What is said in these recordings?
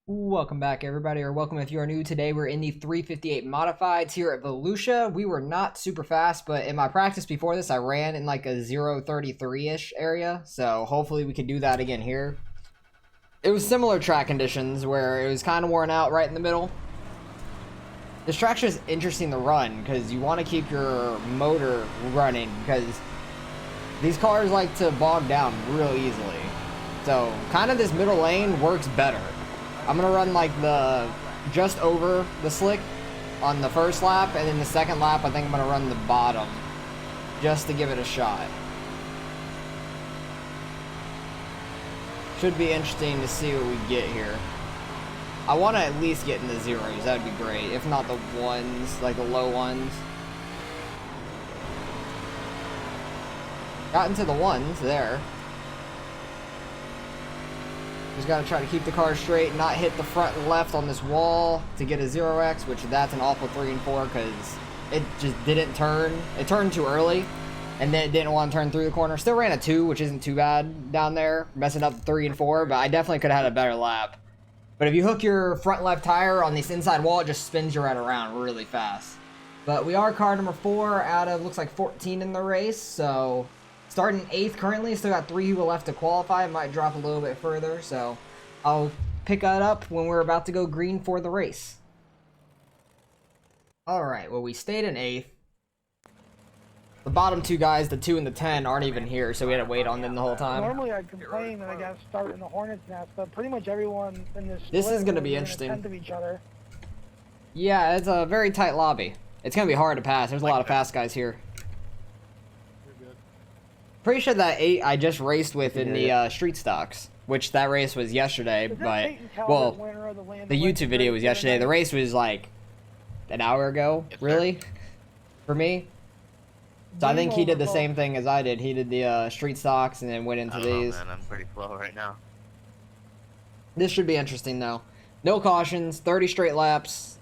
Welcome back, everybody, or welcome if you are new. Today we're in the 358 modifieds here at Volusia. We were not super fast, but in my practice before this I ran in like a 0:33-ish area, so hopefully we can do that again here. It was similar track conditions where it was kind of worn out right in the middle. This track's just interesting to run because you want to keep your motor running because these cars like to bog down real easily. So kind of this middle lane works better. I'm gonna run like the just over the slick on the first lap, and then the second lap I think I'm gonna run the bottom just to give it a shot. Should be interesting to see what we get here. I want to at least get in the zeros, that'd be great, if not the ones, like the low ones. Got into the ones there. Just gotta try to keep the car straight, not hit the front and left on this wall to get a 0x, which that's an awful 3 and 4 because it just didn't turn. It turned too early, and then it didn't want to turn through the corner. Still ran a 2, which isn't too bad down there, messing up 3 and 4, but I definitely could have had a better lap. But if you hook your front left tire on this inside wall, it just spins you right around really fast. But we are car number 4 out of, looks like 14 in the race, so starting 8th currently, still got 3 people left to qualify. It might drop a little bit further, so I'll pick that up when we're about to go green for the race. Alright, well we stayed in 8th. The bottom 2 guys, the 2 and the 10, aren't even here, so we had to wait on them the whole time. Normally I'd complain that I got to start in the Hornet's nest, but pretty much everyone in this is going to be interesting. Of each other. Yeah, it's a very tight lobby. It's going to be hard to pass. There's a lot of fast guys here. Pretty sure that 8 I just raced with in the street stocks, which that race was yesterday, but, well, the YouTube video was yesterday. The race was like an hour ago, really, for me. So I think he did the same thing as I did. He did the street stocks and then went into these. Man, I'm pretty slow right now. This should be interesting, though. No cautions, 30 straight laps.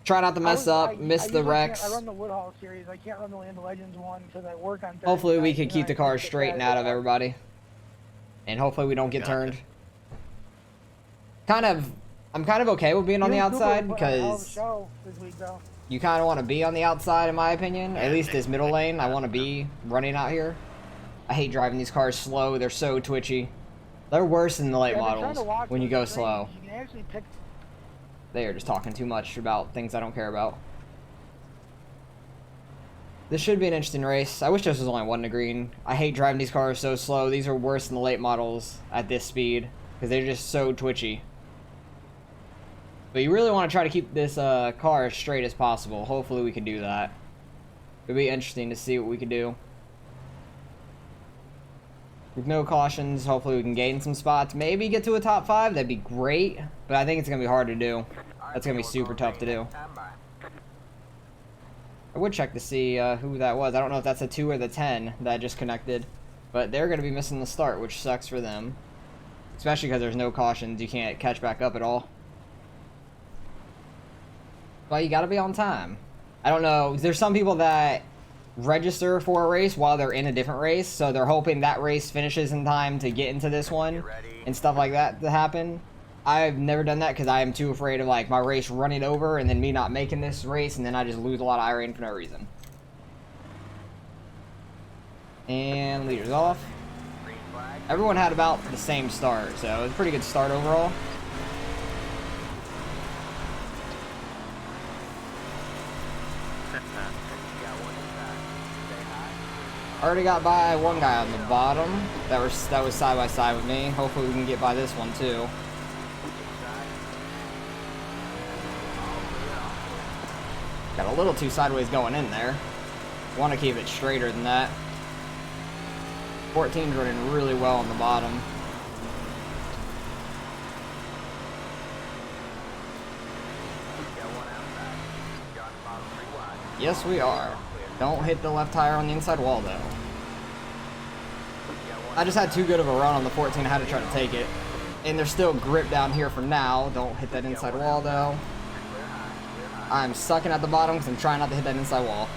Try not to mess up, miss the wrecks. I run the Woodhall series. I can't run the Land of Legends one because I work on Thursday. Hopefully we can keep the cars straightened out of everybody. And hopefully we don't get turned. I'm kind of okay with being on the outside because you kind of want to be on the outside in my opinion. At least this middle lane, I want to be running out here. I hate driving these cars slow. They're so twitchy. They're worse than the late models when you go slow. You can actually pick. They are just talking too much about things I don't care about. This should be an interesting race. I wish this was only 1 to green. I hate driving these cars so slow. These are worse than the late models at this speed because they're just so twitchy. But you really want to try to keep this car as straight as possible. Hopefully we can do that. It'll be interesting to see what we can do. With no cautions, hopefully we can gain some spots. Maybe get to a top 5, that'd be great. But I think it's going to be hard to do. That's going to be super tough to do. I would check to see who that was. I don't know if that's a 2 or the 10 that just connected. But they're going to be missing the start, which sucks for them. Especially because there's no cautions. You can't catch back up at all. But you got to be on time. I don't know. There's some people that register for a race while they're in a different race, so they're hoping that race finishes in time to get into this one and stuff like that to happen. I've never done that because I am too afraid of like my race running over and then me not making this race and then I just lose a lot of iRacing for no reason. And leaders off. Everyone had about the same start, so it was a pretty good start overall. Already got by one guy on the bottom. That was side by side with me. Hopefully we can get by this one too. Got a little too sideways going in there. Want to keep it straighter than that. 14's running really well on the bottom. Yes, we are. Don't hit the left tire on the inside wall, though. I just had too good of a run on the 14. I had to try to take it. And there's still grip down here for now. Don't hit that inside wall, though. I'm sucking at the bottom because I'm trying not to hit that inside wall.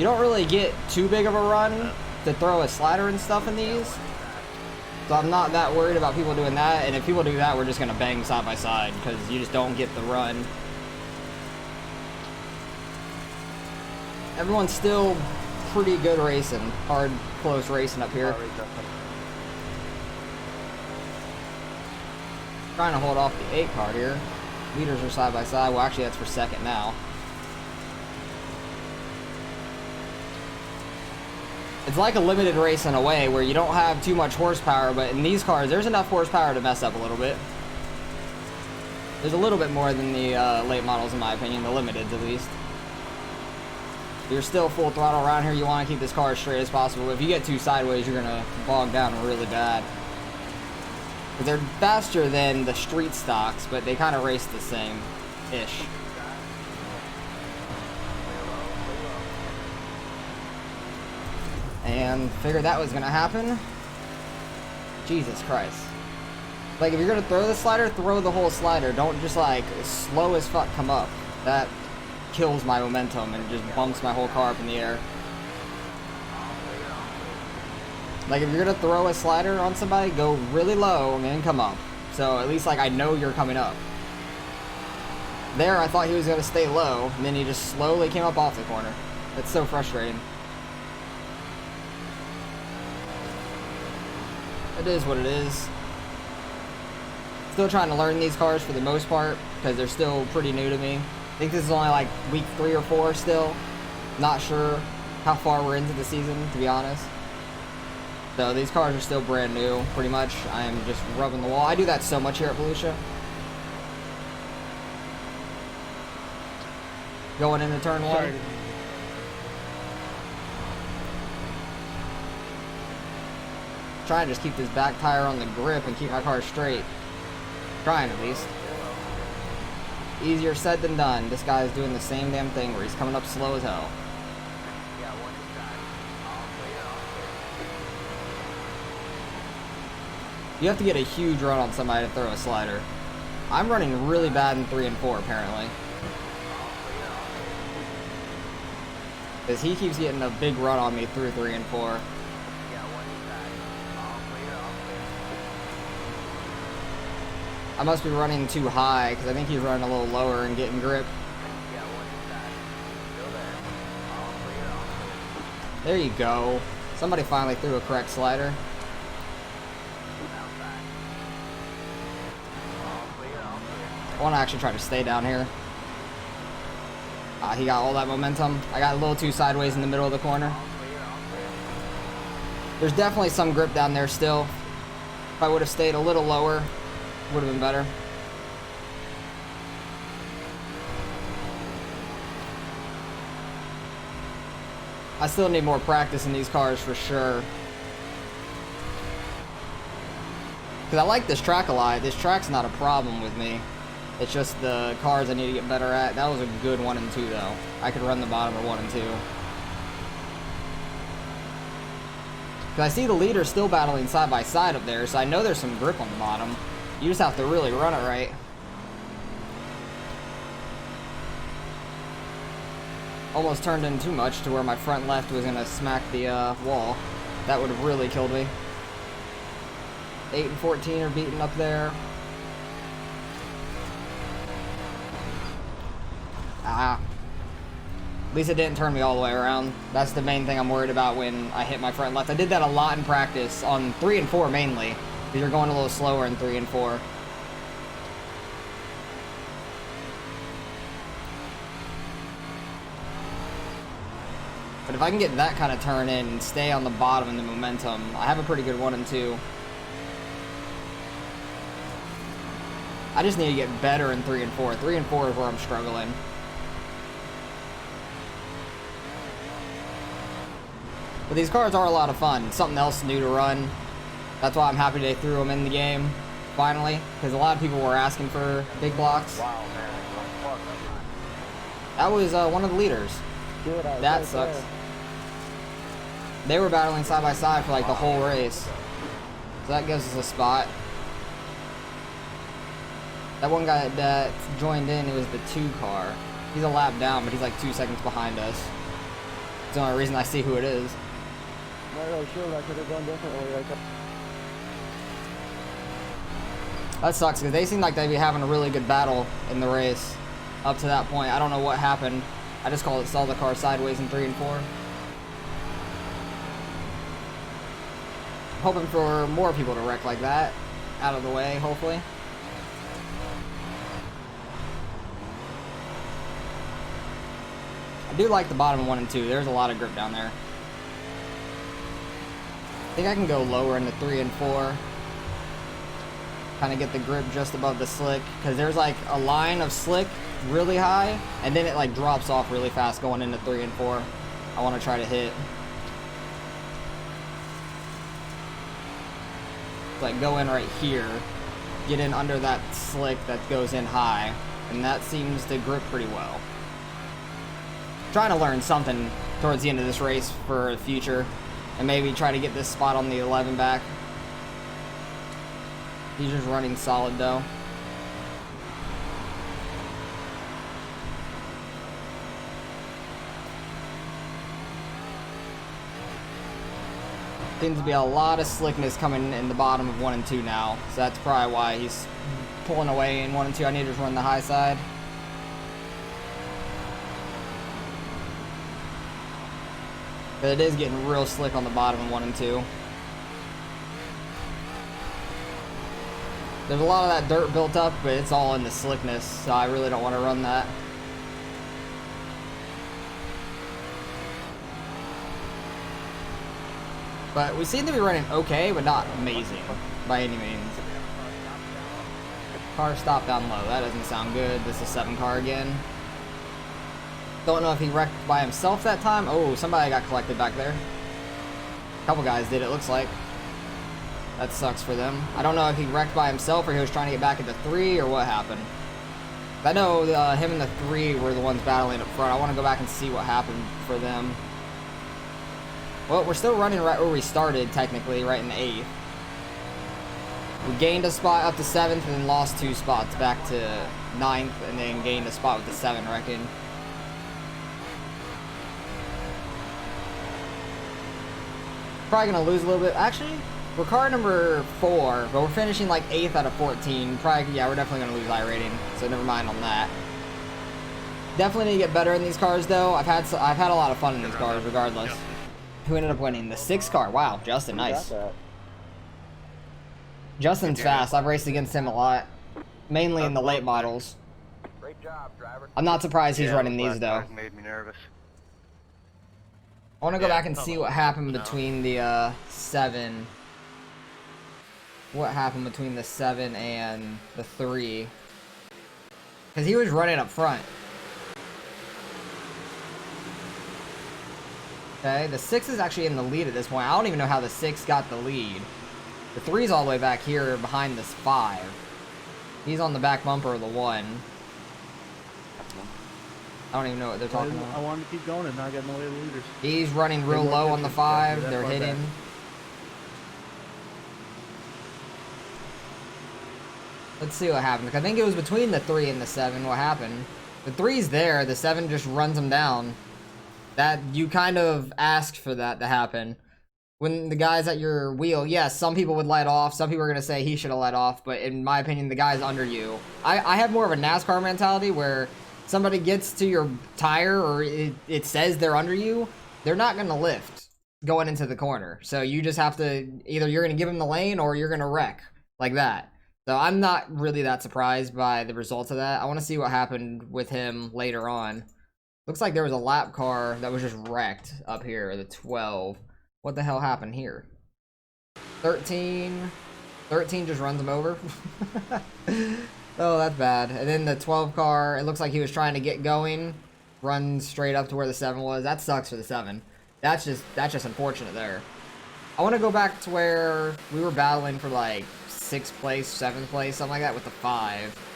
You don't really get too big of a run to throw a slider and stuff in these. So I'm not that worried about people doing that. And if people do that, we're just going to bang side by side because you just don't get the run. Everyone's still pretty good racing. Hard, close racing up here. Trying to hold off the 8 car here. Leaders are side by side. Well, actually, that's for second now. It's like a limited race in a way where you don't have too much horsepower, but in these cars, there's enough horsepower to mess up a little bit. There's a little bit more than the late models, in my opinion, the limiteds at least. You're still full throttle around here. You want to keep this car as straight as possible. If you get too sideways, you're going to bog down really bad. Because they're faster than the street stocks, but they kind of race the same-ish. And figured that was going to happen. Jesus Christ. Like, if you're going to throw the slider, throw the whole slider. Don't just, like, slow as fuck come up. That kills my momentum and just bumps my whole car up in the air. Like, if you're gonna throw a slider on somebody, go really low and then come up. So at least, like, I know you're coming up. There, I thought he was gonna stay low, and then he just slowly came up off the corner. That's so frustrating. It is what it is. Still trying to learn these cars for the most part, because they're still pretty new to me. I think this is only like week 3 or 4 still. Not sure how far we're into the season, to be honest. So these cars are still brand new, pretty much. I am just rubbing the wall. I do that so much here at Volusia. Going into turn 1. Trying to just keep this back tire on the grip and keep my car straight. Trying at least. Easier said than done. This guy is doing the same damn thing where he's coming up slow as hell. You have to get a huge run on somebody to throw a slider. I'm running really bad in 3 and 4 apparently. Because he keeps getting a big run on me through 3 and 4. I must be running too high because I think he's running a little lower and getting grip. There you go. Somebody finally threw a correct slider. I want to actually try to stay down here. He got all that momentum. I got a little too sideways in the middle of the corner. There's definitely some grip down there still. If I would have stayed a little lower, would have been better. I still need more practice in these cars for sure. Because I like this track a lot. This track's not a problem with me. It's just the cars I need to get better at. That was a good 1 and 2 though. I could run the bottom of 1 and 2. Because I see the leader still battling side by side up there, so I know there's some grip on the bottom. You just have to really run it right. Almost turned in too much to where my front left was going to smack the wall. That would have really killed me. 8 and 14 are beaten up there. At least it didn't turn me all the way around. That's the main thing I'm worried about when I hit my front left. I did that a lot in practice on 3 and 4 mainly. Because you're going a little slower in 3 and 4. But if I can get that kind of turn in and stay on the bottom in the momentum, I have a pretty good 1 and 2. I just need to get better in 3 and 4. 3 and 4 is where I'm struggling. But these cars are a lot of fun. Something else new to run. That's why I'm happy they threw them in the game, finally. Because a lot of people were asking for big blocks. Wow, man. That was one of the leaders. Dude, That sucks. They were battling side by side for like the whole race. So that gives us a spot. That one guy that joined in, it was the 2 car. He's a lap down, but he's like 2 seconds behind us. It's the only reason I see who it is. I'm not really sure what I could have done differently. That sucks because they seem like they'd be having a really good battle in the race up to that point. I don't know what happened. I just called it saw the car sideways in 3 and 4. Hoping for more people to wreck like that out of the way, hopefully. I do like the bottom 1 and 2. There's a lot of grip down there. I think I can go lower into 3 and 4. Kind of get the grip just above the slick, because there's like a line of slick really high, and then it like drops off really fast going into 3 and 4. I want to try to hit. Like go in right here, get in under that slick that goes in high, and that seems to grip pretty well. Trying to learn something towards the end of this race for the future, and maybe try to get this spot on the 11 back. He's just running solid though. Seems to be a lot of slickness coming in the bottom of 1 and 2 now, so that's probably why he's pulling away in 1 and 2. I need to just run the high side. But it is getting real slick on the bottom of 1 and 2. There's a lot of that dirt built up, but it's all in the slickness, so I really don't want to run that. But we seem to be running okay, but not amazing by any means. Car stopped down low. That doesn't sound good. This is 7 car again. Don't know if he wrecked by himself that time. Oh, somebody got collected back there. A couple guys did, it looks like. That sucks for them. I don't know if he wrecked by himself or he was trying to get back into 3 or what happened. I know him and the 3 were the ones battling up front. I want to go back and see what happened for them. Well, we're still running right where we started, technically, right in the 8th. We gained a spot up to 7th and then lost 2 spots back to 9th and then gained a spot with the 7, I reckon. Probably going to lose a little bit. Actually, we're car number 4, but we're finishing like 8th out of 14. Probably, yeah, we're definitely going to lose iRating, so never mind on that. Definitely need to get better in these cars, though. I've had a lot of fun in these cars, regardless. Who ended up winning? The 6 car. Wow, Justin, nice. Justin's fast. I've raced against him a lot, mainly in the late models. Great job, driver. I'm not surprised he's running these, though. Made me nervous. I want to go back and see what happened between the 7. What happened between the 7 and the 3? Because he was running up front. Okay, the 6 is actually in the lead at this point. I don't even know how the 6 got the lead. The 3's all the way back here behind this 5. He's on the back bumper of the 1. I don't even know what they're talking about. I wanted to keep going and not get in the way of the leaders. He's running real low on the 5. They're hitting. Let's see what happened. I think it was between the 3 and the 7 what happened. The 3's there. The 7 just runs him down. That you kind of asked for that to happen. When the guy's at your wheel, yes, some people would let off. Some people are going to say he should have let off. But in my opinion, the guy's under you. I have more of a NASCAR mentality where somebody gets to your tire or it says they're under you. They're not going to lift going into the corner. So you just have to, either you're going to give him the lane or you're going to wreck like that. So I'm not really that surprised by the results of that. I want to see what happened with him later on. Looks like there was a lap car that was just wrecked up here, the 12. What the hell happened here? 13 just runs him over. Oh, that's bad. And then the 12 car, it looks like he was trying to get going, runs straight up to where the 7 was. That sucks for the 7. That's just unfortunate there. I want to go back to where we were battling for like 6th place, 7th place, something like that with the 5.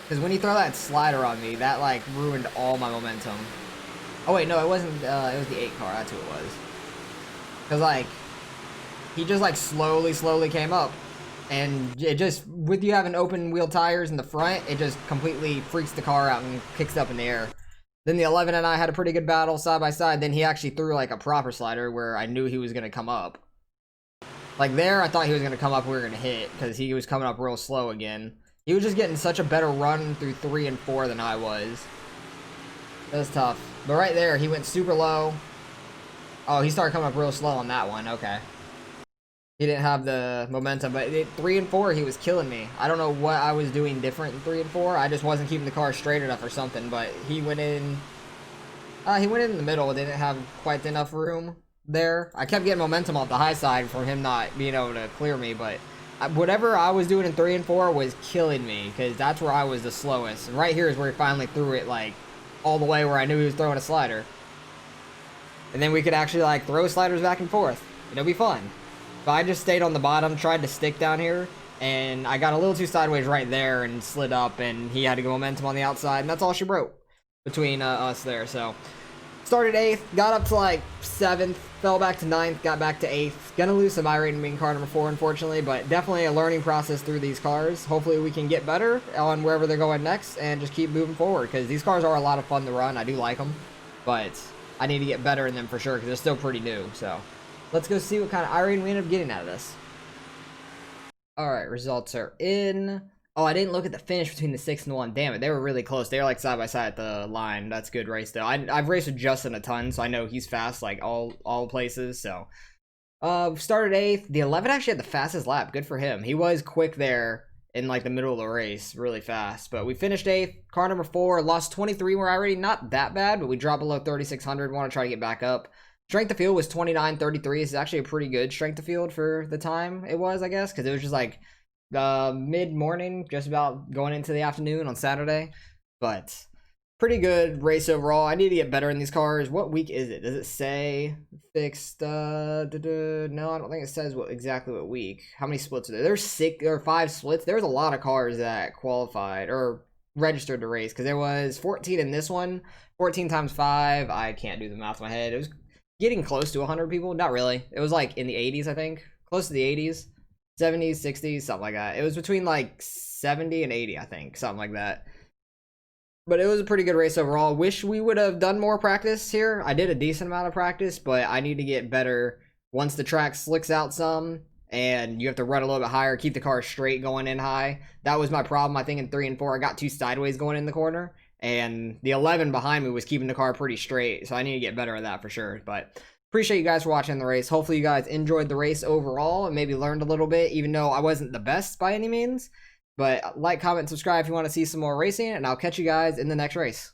Because when you throw that slider on me, that like ruined all my momentum. Oh wait, no, it wasn't, it was the 8 car, that's who it was. Because like, he just like slowly came up. And it just, with you having open wheel tires in the front, it just completely freaks the car out and kicks up in the air. Then the 11 and I had a pretty good battle side by side. Then he actually threw like a proper slider where I knew he was going to come up. Like there, I thought he was going to come up, we were going to hit, because he was coming up real slow again. He was just getting such a better run through 3 and 4 than I was. That was tough. But right there, he went super low. Oh, he started coming up real slow on that one. Okay. He didn't have the momentum, but 3 and 4, he was killing me. I don't know what I was doing different in 3 and 4. I just wasn't keeping the car straight enough or something, but he went in... he went in the middle. They didn't have quite enough room there. I kept getting momentum off the high side from him not being able to clear me, but whatever I was doing in 3 and 4 was killing me, because that's where I was the slowest. And right here is where he finally threw it, like, all the way where I knew he was throwing a slider. And then we could actually, like, throw sliders back and forth. It'll be fun. But I just stayed on the bottom, tried to stick down here, and I got a little too sideways right there and slid up, and he had to go momentum on the outside, and that's all she broke between us there. So started 8th, got up to like 7th, fell back to 9th, got back to 8th. Gonna lose some iRacing being car number 4, unfortunately, but definitely a learning process through these cars. Hopefully we can get better on wherever they're going next and just keep moving forward, because these cars are a lot of fun to run. I do like them, but I need to get better in them for sure, because they're still pretty new. So let's go see what kind of iRacing we end up getting out of this. Alright, results are in. Oh, I didn't look at the finish between the 6 and the 1. Damn it, they were really close. They were like side by side at the line. That's a good race though. I've raced with Justin a ton, so I know he's fast like all places. So started 8th. The 11 actually had the fastest lap. Good for him. He was quick there in like the middle of the race, really fast. But we finished 8th. Car number 4 lost 23. We're already not that bad, but we dropped below 3,600. Want to try to get back up. Strength of field was 29.33. It's actually a pretty good strength of field for the time it was, I guess, because it was just like mid-morning, just about going into the afternoon on Saturday. But pretty good race overall. I need to get better in these cars. What week is it? Does it say fixed? No, I don't think it says exactly what week. How many splits are there? There's 5 splits. There's a lot of cars that qualified or registered to race, because there was 14 in this one. 14 times 5. I can't do the math in my head. It was getting close to 100 people. Not really. It was like in the 80s, I think. Close to the 80s. 70s, 60s, something like that. It was between like 70 and 80, I think. Something like that. But it was a pretty good race overall. Wish we would have done more practice here. I did a decent amount of practice, but I need to get better once the track slicks out some and you have to run a little bit higher, keep the car straight going in high. That was my problem, I think, in 3 and 4. I got too sideways going in the corner, and the 11 behind me was keeping the car pretty straight, so I need to get better at that for sure. But appreciate you guys for watching the race. Hopefully you guys enjoyed the race overall and maybe learned a little bit, even though I wasn't the best by any means. But like, comment, subscribe if you want to see some more racing, and I'll catch you guys in the next race.